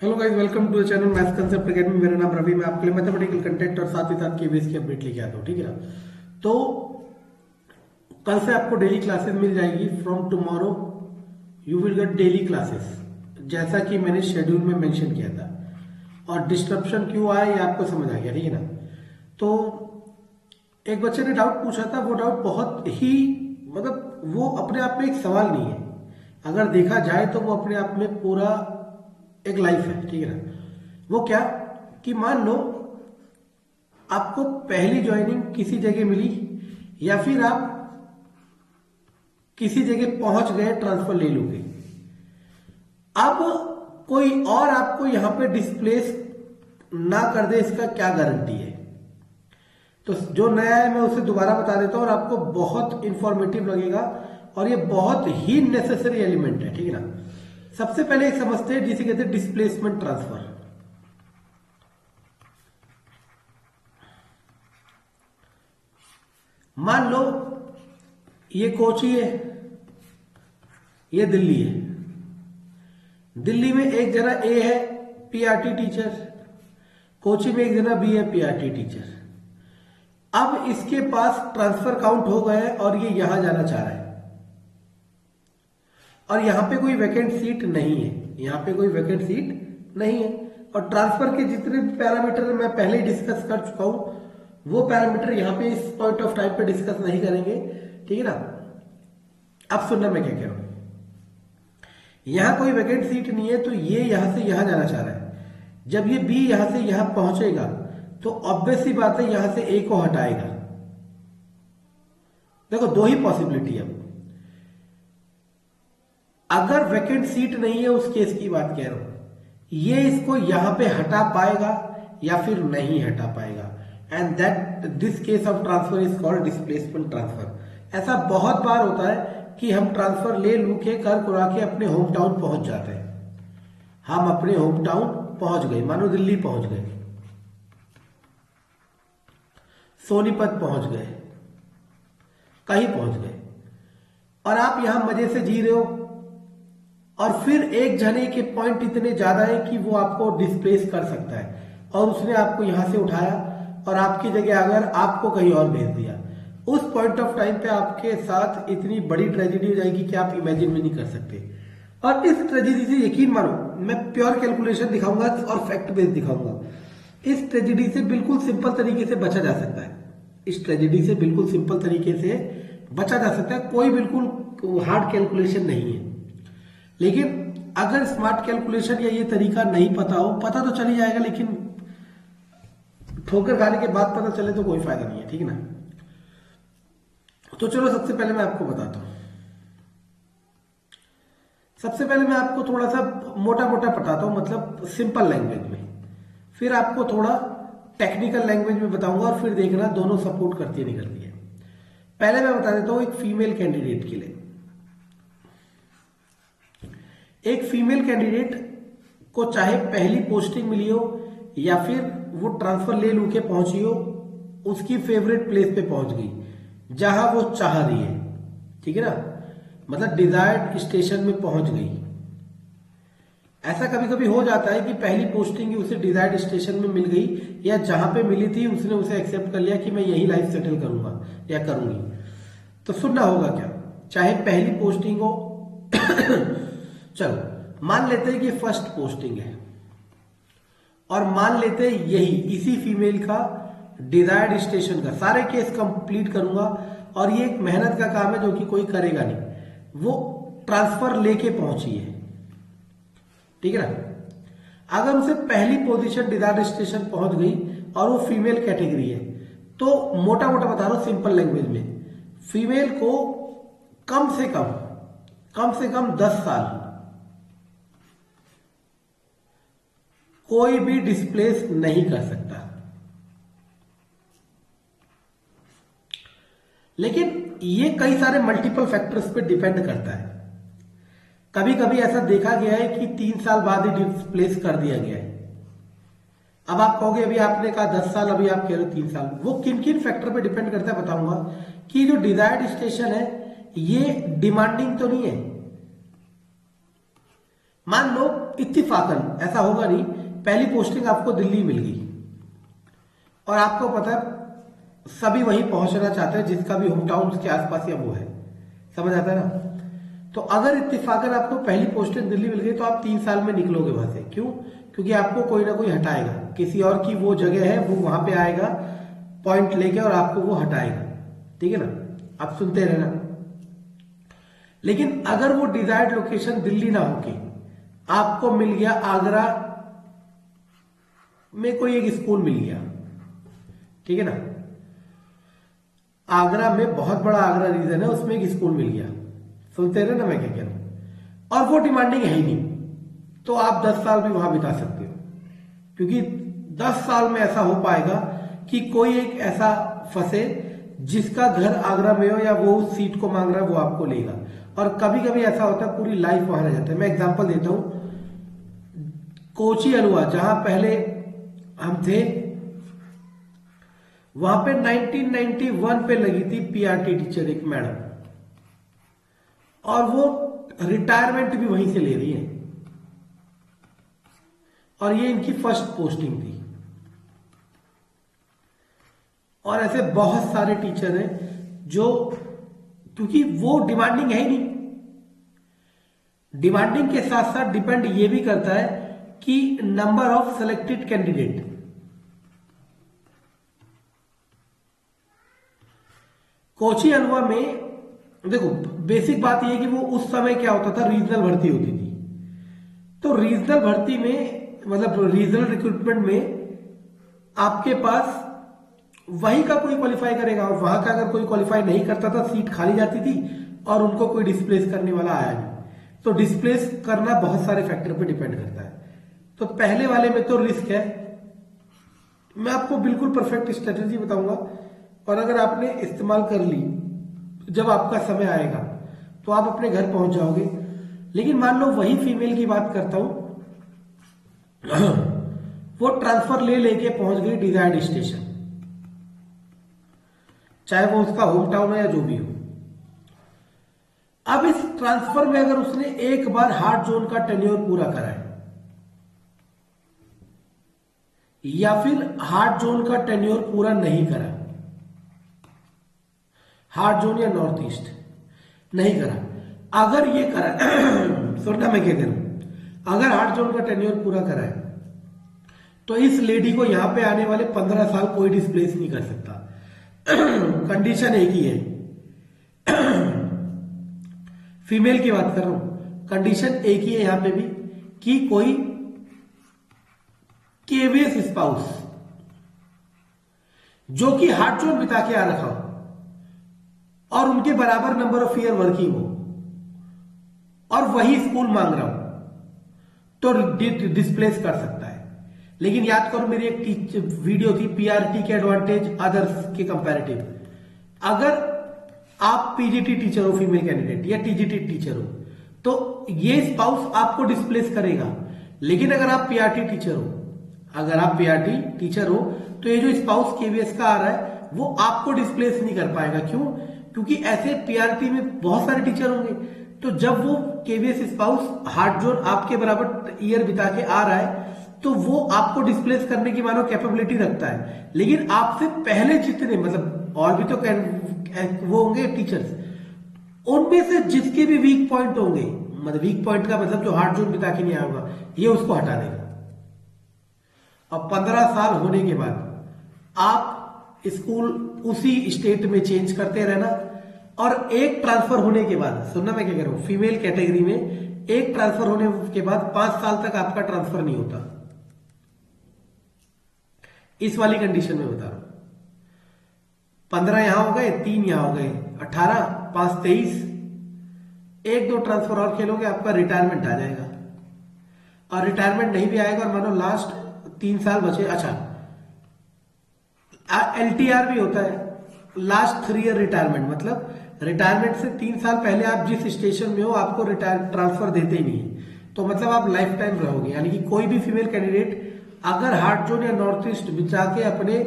Hello guys, welcome to the channel maths concept academy. मेरा नाम रवि। मैं आपके लिए मैथमेटिकल कंटेंट और साथ ही साथ केवीएस की अपडेट लेके आता हूँ। ठीक है ना। तो कल से आपको डेली क्लासेस मिल जाएगी। From tomorrow you will get daily classes, जैसा कि मैंने शेड्यूल में मेंशन किया था। और डिस्ट्रप्शन क्यों आया ये आपको समझ आ गया। ठीक है ना। तो एक बच्चे ने डाउट पूछा था, वो डाउट बहुत ही मतलब वो अपने आप में एक सवाल नहीं है, अगर देखा जाए तो वो अपने आप में पूरा एक लाइफ है। ठीक है ना। वो क्या कि मान लो आपको पहली ज्वाइनिंग किसी जगह मिली या फिर आप किसी जगह पहुंच गए ट्रांसफर ले लोगे। अब कोई और आपको यहां पे डिस्प्लेस ना कर दे, इसका क्या गारंटी है। तो जो नया है मैं उसे दोबारा बता देता हूं और आपको बहुत इंफॉर्मेटिव लगेगा और ये बहुत ही नेसेसरी एलिमेंट है। ठीक है ना। सबसे पहले एक समझते हैं जिसे कहते हैं डिस्प्लेसमेंट ट्रांसफर। मान लो ये कोची है, ये दिल्ली है। दिल्ली में एक जना ए है पीआरटी टीचर, कोची में एक जना बी है पीआरटी टीचर। अब इसके पास ट्रांसफर काउंट हो गए और ये यहां जाना चाह रहा है और यहां पे कोई वैकेंट सीट नहीं है, यहां पे कोई वैकेंट सीट नहीं है। और ट्रांसफर के जितने पैरामीटर मैं पहले ही डिस्कस कर चुका हूं वो पैरामीटर यहां पे इस पॉइंट ऑफ टाइम पे डिस्कस नहीं करेंगे। ठीक है ना। अब सुनना मैं क्या कह रहा हूं। यहां कोई वैकेंट सीट नहीं है तो ये यहां से यहां जाना चाह रहा है। जब ये बी यहां से यहां पहुंचेगा तो ऑब्वियस सी बात है यहां से ए को हटाएगा। देखो दो ही पॉसिबिलिटी है। अगर वैकेंट सीट नहीं है उस केस की बात कह रहा हूं, ये इसको यहां पे हटा पाएगा या फिर नहीं हटा पाएगा। And that this case of transfer is called displacement transfer. ऐसा बहुत बार होता है कि हम ट्रांसफर ले लू के कर कुरा के अपने होम टाउन पहुंच जाते हैं। हम अपने होम टाउन पहुंच गए, मानो दिल्ली पहुंच गए, सोनीपत पहुंच गए, कहीं पहुंच गए और आप यहां मजे से जी रहे हो और फिर एक जने के पॉइंट इतने ज्यादा है कि वो आपको डिस्प्लेस कर सकता है और उसने आपको यहां से उठाया और आपकी जगह अगर आपको कहीं और भेज दिया। उस पॉइंट ऑफ टाइम पे आपके साथ इतनी बड़ी ट्रेजेडी हो जाएगी कि आप इमेजिन भी नहीं कर सकते। और इस ट्रेजेडी से यकीन मानो, मैं प्योर कैलकुलेशन दिखाऊंगा और फैक्ट बेस्ड दिखाऊंगा। इस ट्रेजेडी से बिल्कुल सिंपल तरीके से बचा जा सकता है। इस ट्रेजेडी से बिल्कुल सिंपल तरीके से बचा जा सकता है। कोई बिल्कुल हार्ड कैलकुलेशन नहीं है। लेकिन अगर स्मार्ट कैलकुलेशन या ये तरीका नहीं पता हो, पता तो चली जाएगा लेकिन ठोकर खाने के बाद पता चले तो कोई फायदा नहीं है। ठीक है ना। तो चलो सबसे पहले मैं आपको बताता हूं। सबसे पहले मैं आपको थोड़ा सा मोटा मोटा बताता हूं, मतलब सिंपल लैंग्वेज में, फिर आपको थोड़ा टेक्निकल लैंग्वेज में बताऊंगा और फिर देखना दोनों सपोर्ट करती है नहीं करती है। पहले मैं बता देता हूं एक फीमेल कैंडिडेट के लिए। एक फीमेल कैंडिडेट को चाहे पहली पोस्टिंग मिली हो या फिर वो ट्रांसफर ले लू के पहुंची हो, उसकी फेवरेट प्लेस पे पहुंच गई जहां वो चाह रही है। ठीक है ना। मतलब डिजायर्ड स्टेशन में पहुंच गई। ऐसा कभी कभी हो जाता है कि पहली पोस्टिंग उसे डिजायर्ड स्टेशन में मिल गई या जहां पे मिली थी उसने उसे एक्सेप्ट कर लिया कि मैं यही लाइफ सेटल करूंगा या करूंगी। तो सुनना होगा क्या, चाहे पहली पोस्टिंग हो चलो मान लेते हैं कि फर्स्ट पोस्टिंग है और मान लेते हैं यही इसी फीमेल का डिजायर्ड स्टेशन का। सारे केस कंप्लीट करूंगा और ये एक मेहनत का काम है जो कि कोई करेगा नहीं। वो ट्रांसफर लेके पहुंची है। ठीक है ना। अगर उसे पहली पोजीशन डिजायर्ड स्टेशन पहुंच गई और वो फीमेल कैटेगरी है तो मोटा मोटा बता रहा हूं सिंपल लैंग्वेज में, फीमेल को कम से कम 10 साल कोई भी डिस्प्लेस नहीं कर सकता। लेकिन ये कई सारे मल्टीपल फैक्टर्स पे डिपेंड करता है। कभी कभी ऐसा देखा गया है कि 3 साल बाद ही डिस्प्लेस कर दिया गया है। अब आप कहोगे अभी आपने कहा 10 साल, अभी आप कह रहे हो 3 साल। वो किन किन फैक्टर पे डिपेंड करता है बताऊंगा। कि जो डिजायर्ड स्टेशन है ये डिमांडिंग तो नहीं है। मान लो इत्तिफाकन ऐसा होगा नहीं, पहली पोस्टिंग आपको दिल्ली मिल गई और आपको पता है सभी वहीं पहुंचना चाहते हैं जिसका भी होम टाउन के आसपास या वो है, समझ आता है ना। तो अगर इत्तिफाकन आपको पहली पोस्टिंग दिल्ली मिल गई तो आप 3 साल में निकलोगे वहां से। क्यों? क्योंकि आपको कोई ना कोई हटाएगा, किसी और की वो जगह है, वो वहां पे आएगा पॉइंट लेके और आपको वो हटाएगा, ठीक है ना। आप सुनते रहना। लेकिन अगर वो डिजायर्ड लोकेशन दिल्ली ना होके आपको मिल गया आगरा में कोई एक स्कूल मिल गया, ठीक है ना, आगरा में बहुत बड़ा आगरा रीजन है, उसमें एक स्कूल मिल गया, सुनते रहे ना मैं क्या कह रहा हूं, और वो डिमांडिंग है ही नहीं, तो आप 10 साल भी वहां बिता सकते हो। क्योंकि 10 साल में ऐसा हो पाएगा कि कोई एक ऐसा फंसे जिसका घर आगरा में हो या वो उस सीट को मांग रहा है, वो आपको लेगा। और कभी कभी ऐसा होता है पूरी लाइफ वहां रह जाता है। मैं एग्जांपल देता हूं, कोची अलुआ जहां पहले हम थे, वहां पे 1991 पे लगी थी पीआरटी टीचर एक मैडम, और वो रिटायरमेंट भी वहीं से ले रही है, और ये इनकी फर्स्ट पोस्टिंग थी। और ऐसे बहुत सारे टीचर हैं जो, क्योंकि वो डिमांडिंग है ही नहीं। डिमांडिंग के साथ साथ डिपेंड ये भी करता है कि number of selected candidate. Kochi अलवा में देखो बेसिक बात यह कि वो उस समय क्या होता था, रीजनल भर्ती होती थी। तो रीजनल भर्ती में मतलब रीजनल रिक्रूटमेंट में आपके पास वहीं का कोई क्वालिफाई करेगा, और वहां का अगर कोई क्वालिफाई नहीं करता था सीट खाली जाती थी और उनको कोई डिस्प्लेस करने वाला आया नहीं। तो डिस्प्लेस करना बहुत सारे फैक्टर पे डिपेंड करता है। तो पहले वाले में तो रिस्क है। मैं आपको बिल्कुल परफेक्ट स्ट्रेटेजी बताऊंगा, और अगर आपने इस्तेमाल कर ली, जब आपका समय आएगा तो आप अपने घर पहुंच जाओगे। लेकिन मान लो वही फीमेल की बात करता हूं, वो ट्रांसफर ले लेके पहुंच गई डिजायर्ड स्टेशन, चाहे वो उसका होम टाउन है या जो भी हो। अब इस ट्रांसफर में अगर उसने एक बार हार्ड जोन का टेन्योर पूरा करा है, या फिर हार्ड जोन का टेन्योर पूरा नहीं करा, हार्ड जोन या नॉर्थ ईस्ट नहीं करा, अगर ये करा सुनना मैं क्या करूं, अगर हार्ड जोन का टेन्योर पूरा करा है तो इस लेडी को यहां पे आने वाले 15 साल कोई डिस्प्लेस नहीं कर सकता। कंडीशन एक ही है, फीमेल की बात कर रहा हूं, कंडीशन एक ही है यहां पे भी कि कोई केवीएस स्पाउस जो कि हार्ड जोन बिता के आ रखा हो और उनके बराबर नंबर ऑफ ईयर वर्किंग हो और वही स्कूल मांग रहा हो तो डिस्प्लेस कर सकता है। लेकिन याद करो मेरी एक वीडियो थी पीआरटी के एडवांटेज अदर्स के कंपैरेटिव। अगर आप पीजीटी टीचर हो फीमेल कैंडिडेट या टीजीटी टीचर हो तो ये स्पाउस आपको डिस्प्लेस करेगा। लेकिन अगर आप पीआरटी टीचर हो, अगर आप पीआरटी टीचर हो तो ये जो स्पाउस केवीएस का आ रहा है वो आपको डिस्प्लेस नहीं कर पाएगा। क्यों? क्योंकि ऐसे पीआरटी में बहुत सारे टीचर होंगे, तो जब वो केवीएस स्पाउस हार्ड जोन आपके बराबर ईयर बिता के आ रहा है तो वो आपको डिस्प्लेस करने की मानो कैपेबिलिटी रखता है। लेकिन आपसे पहले जितने मतलब और भी तो वो होंगे टीचर्स, उनमें से जिसके भी वीक पॉइंट होंगे, मतलब वीक पॉइंट का मतलब जो हार्ड जोन बिता के नहीं आएगा, ये उसको हटा देगा। और 15 साल होने के बाद आप स्कूल उसी स्टेट में चेंज करते रहना, और एक ट्रांसफर होने के बाद, सुनना मैं क्या कह रहा हूं, फीमेल कैटेगरी में एक ट्रांसफर होने के बाद 5 साल तक आपका ट्रांसफर नहीं होता। इस वाली कंडीशन में बता रहा हूं, 15 यहां हो गए, 3 यहां हो गए, 18, 5, 23, 1-2 ट्रांसफर और खेलोगे आपका रिटायरमेंट आ जाएगा। और रिटायरमेंट नहीं भी आएगा और मानो लास्ट 3 साल बचे, अच्छा एलटीआर भी होता है, लास्ट 3 ईयर रिटायरमेंट, मतलब रिटायरमेंट से 3 साल पहले आप जिस स्टेशन में हो आपको ट्रांसफर देते ही नहीं है, तो मतलब आप लाइफ टाइम रहोगे। यानी कि कोई भी फीमेल कैंडिडेट अगर हार्ड जोन या नॉर्थ ईस्ट बिता के अपने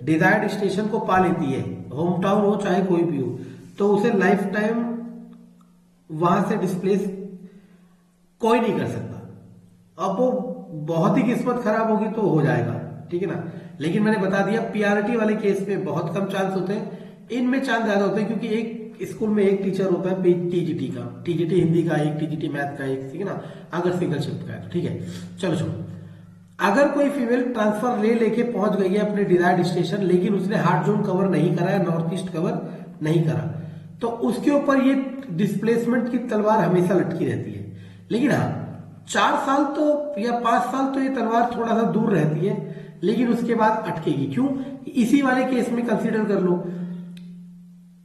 डिजायर्ड स्टेशन को पा लेती है, होम टाउन हो चाहे कोई भी हो, तो उसे लाइफ टाइम वहां से डिस्प्लेस कोई नहीं कर सकता। अब वो बहुत ही किस्मत खराब होगी तो हो जाएगा, ठीक है ना। लेकिन मैंने बता दिया पीआरटी वाले केस में बहुत कम चांस होते हैं, इनमें चांस ज्यादा होते हैं, क्योंकि एक स्कूल में एक टीचर होता है टीजीटी का, टीजीटी हिंदी का एक, टीजीटी मैथ का एक, ठीक है ना, अगर सिंगल शिफ्ट का है तो। ठीक है, चलो छोड़ो। अगर कोई फीमेल ट्रांसफर लेके पहुंच गई है अपने डिजायर्ड स्टेशन, लेकिन उसने हार्ड जोन कवर नहीं करा है, नॉर्थ ईस्ट कवर नहीं करा, तो उसके ऊपर ये डिस्प्लेसमेंट की तलवार हमेशा लटकी रहती है। लेकिन हाँ, 4 साल तो या 5 साल तो ये तलवार थोड़ा सा दूर रहती है, लेकिन उसके बाद अटकेगी। क्यों? इसी वाले केस में कंसीडर कर लो,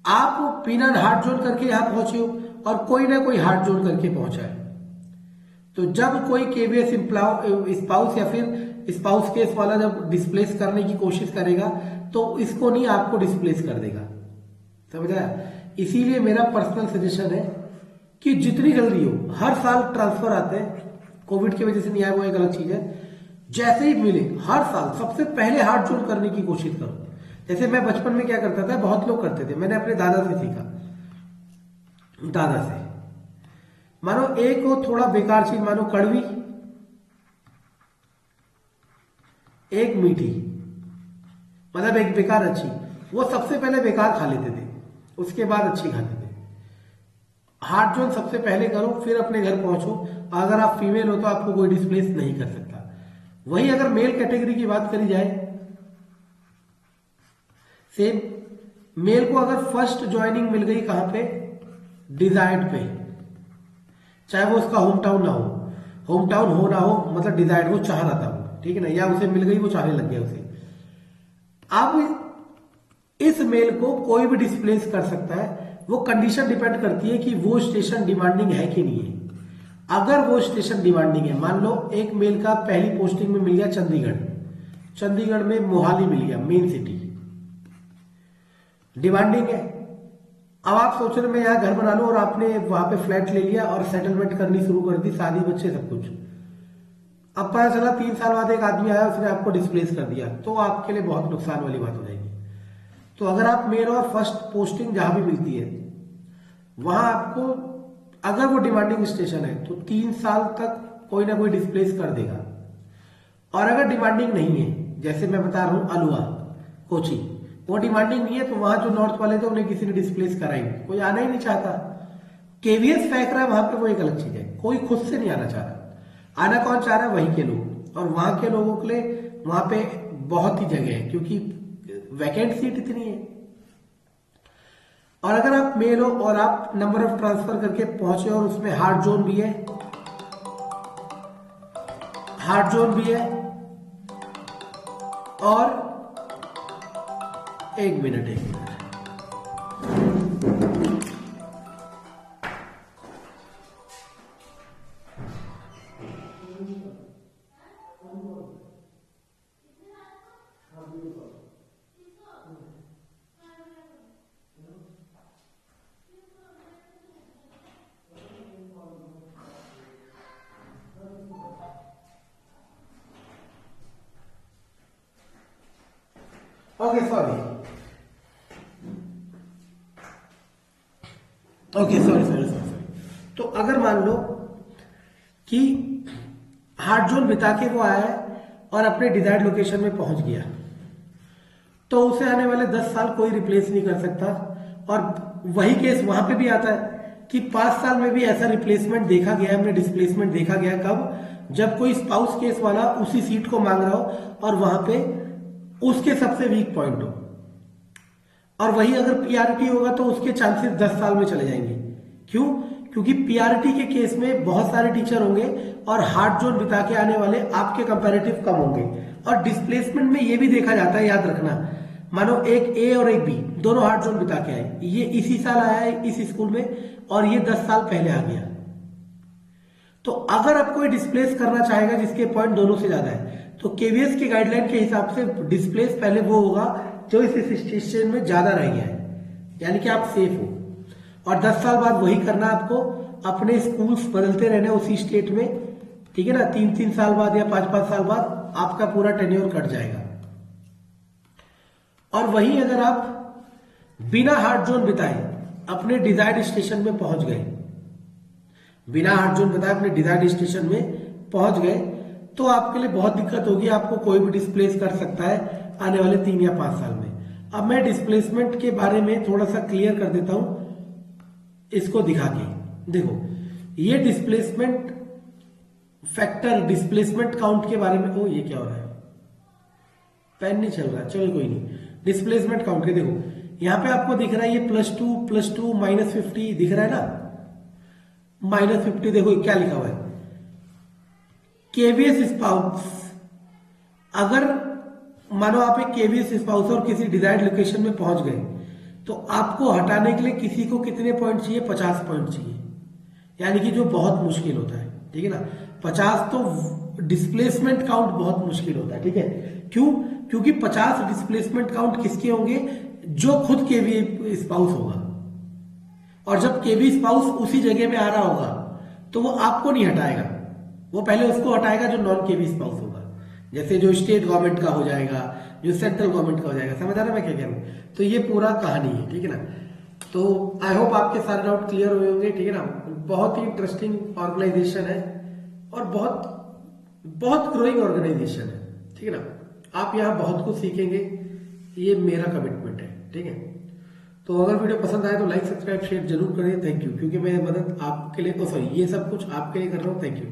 आप बिना हार्ड जोन करके यहां पहुंचे हो और कोई ना कोई हार्ड जोन करके पहुंचा है, तो जब कोई केवीएस स्पाउस या फिर स्पाउस केस वाला जब डिस्प्लेस करने की कोशिश करेगा तो इसको नहीं, आपको डिस्प्लेस कर देगा, समझ आया। इसीलिए मेरा पर्सनल सजेशन है कि जितनी जल्दी हो, हर साल ट्रांसफर आते हैं, कोविड की वजह से नहीं आया वो एक अलग चीज है, जैसे ही मिले हर साल सबसे पहले हार्ड जोन करने की कोशिश करो। जैसे मैं बचपन में क्या करता था, बहुत लोग करते थे, मैंने अपने दादा से सीखा। दादा से मानो एक हो थोड़ा बेकार चीज, मानो कड़वी, एक मीठी, मतलब एक बेकार अच्छी, वो सबसे पहले बेकार खा लेते थे, उसके बाद अच्छी खाते थे। हार्ड जोन सबसे पहले करो, फिर अपने घर पहुंचो। अगर आप फीमेल हो तो आपको कोई डिस्प्लेस नहीं कर सकता। वही अगर मेल कैटेगरी की बात करी जाए, सेम मेल को अगर फर्स्ट ज्वाइनिंग मिल गई कहां पे, डिजायर्ड पे, चाहे वो उसका होम टाउन ना हो, होम टाउन हो ना हो, मतलब डिजायर्ड, वो चाह रहा था वो, ठीक है ना, या उसे मिल गई, वो चाहने लग गया उसे। अब इस मेल को कोई भी डिस्प्लेस कर सकता है, वो कंडीशन डिपेंड करती है कि वो स्टेशन डिमांडिंग है कि नहीं है। अगर वो स्टेशन डिमांडिंग है, मान लो एक मेल का पहली पोस्टिंग में मिल गया चंडीगढ़, चंडीगढ़ में मोहाली मिल गया, मेन सिटी डिमांडिंग है। अब आप सोच रहे मैं यहां घर बना लूं और आपने वहां पे फ्लैट ले लिया और सेटलमेंट करनी शुरू कर दी, शादी बच्चे सब कुछ। अब पता चला 3 साल बाद एक आदमी आया, उसने आपको डिस्प्लेस कर दिया, तो आपके लिए बहुत नुकसान वाली बात हो जाएगी। तो अगर आप मेल और फर्स्ट पोस्टिंग जहां भी मिलती है, वहां आपको अगर वो डिमांडिंग स्टेशन है तो 3 साल तक कोई ना कोई डिस्प्लेस कर देगा। और अगर डिमांडिंग नहीं है, जैसे मैं बता रहा हूं अलुआ, कोची, वो डिमांडिंग नहीं है, तो वहां जो नॉर्थ वाले थे उन्हें किसी ने डिस्प्लेस कराई, कोई आना ही नहीं चाहता। केवीएस फेंक रहा है वहां पे, वो एक अलग चीज है, कोई खुद से नहीं आना चाह रहा। आना कौन चाह रहा है? वहीं के लोग, और वहां के लोगों के लिए वहां पे बहुत ही जगह है, क्योंकि वैकेंट सीट इतनी है। और अगर आप मेल हो और आप नंबर ऑफ ट्रांसफर करके पहुंचे और उसमें हार्ड जोन भी है, हार्ड जोन भी है, और एक minute okay sorry, okay sorry sorry sorry. तो अगर मान लो कि हार्ड जोन बिता के वो आया है और अपने डिजायर्ड लोकेशन में पहुंच गया, तो उसे आने वाले 10 साल कोई रिप्लेस नहीं कर सकता। और वही केस वहां पे भी आता है कि 5 साल में भी ऐसा रिप्लेसमेंट देखा गया है, हमने डिस्प्लेसमेंट देखा गया। कब? जब कोई स्पाउस केस वाला उसी सीट को मांग रहा हो और वहां पे उसके सबसे वीक पॉइंट हो, और वही अगर पीआरटी होगा तो उसके चांसेस 10 साल में चले जाएंगे। क्यों? क्योंकि पीआरटी के केस में बहुत सारे टीचर होंगे और हार्ड जोन बिता के आने वाले आपके कंपैरेटिव कम होंगे। और डिस्प्लेसमेंट में ये भी देखा जाता है, याद रखना, मानो एक ए और एक बी दोनों हार्ड जोन बिता के आए, ये इसी साल आया है इस स्कूल में और ये 10 साल पहले आ गया, तो अगर आप कोई डिस्प्लेस करना चाहेगा जिसके पॉइंट दोनों से ज्यादा है, तो केवीएस के गाइडलाइन के हिसाब से डिस्प्लेस पहले वो होगा जो इस स्टेशन में ज्यादा रह गया है, यानी कि आप सेफ हो। और 10 साल बाद वही करना आपको, अपने स्कूल्स बदलते रहने उसी स्टेट में, ठीक है ना। 3-3 साल बाद या 5-5 साल बाद आपका पूरा टेन्योर कट जाएगा। और वही अगर आप बिना हार्ड जोन बिताए अपने डिजायर्ड स्टेशन में पहुंच गए, बिना हार्ड जोन बिताए अपने डिजायर्ड स्टेशन में पहुंच गए तो आपके लिए बहुत दिक्कत होगी, आपको कोई भी डिस्प्लेस कर सकता है आने वाले 3 या 5 साल में। अब मैं डिस्प्लेसमेंट के बारे में थोड़ा सा क्लियर कर देता हूं इसको दिखा के। देखो ये डिस्प्लेसमेंट फैक्टर, डिस्प्लेसमेंट काउंट के बारे में, ओ ये क्या हो रहा है, पेन नहीं चल रहा, चलो कोई नहीं। डिस्प्लेसमेंट काउंट के देखो यहां पे आपको दिख रहा है ये +2 -50 दिख रहा है ना, -50 देखो क्या लिखा हुआ है, केवीएस स्पाउस। अगर मानो आप एक केवीएस स्पाउस और किसी डिजायर्ड लोकेशन में पहुंच गए तो आपको हटाने के लिए किसी को कितने पॉइंट चाहिए, 50 पॉइंट चाहिए, यानी कि जो बहुत मुश्किल होता है, ठीक है ना। 50 तो डिस्प्लेसमेंट काउंट बहुत मुश्किल होता है, ठीक है। क्यों? क्योंकि 50 डिस्प्लेसमेंट काउंट किसके होंगे, जो खुद केवी स्पाउस होगा, और जब केवी स्पाउस उसी जगह में आ रहा होगा तो वो आपको नहीं हटाएगा, वो पहले उसको हटाएगा जो नॉन केवी स्पाउस होगा, जैसे जो स्टेट गवर्नमेंट का हो जाएगा, जो सेंट्रल गवर्नमेंट का हो जाएगा। समझ आ रहा है मैं क्या कह रहा हूं? तो ये पूरा कहानी है, ठीक है ना। तो आई होप आपके सारे डाउट क्लियर हुए होंगे, ठीक है ना। बहुत ही इंटरेस्टिंग ऑर्गेनाइजेशन है और बहुत बहुत ग्रोइंग ऑर्गेनाइजेशन है, ठीक है ना। आप यहाँ बहुत कुछ सीखेंगे, ये मेरा कमिटमेंट है, ठीक है। तो अगर वीडियो पसंद आए तो लाइक, सब्सक्राइब, शेयर जरूर करें। थैंक यू, क्योंकि मैं मदद आपके लिए, सॉरी ये सब कुछ आपके लिए कर रहा हूँ। Thank you.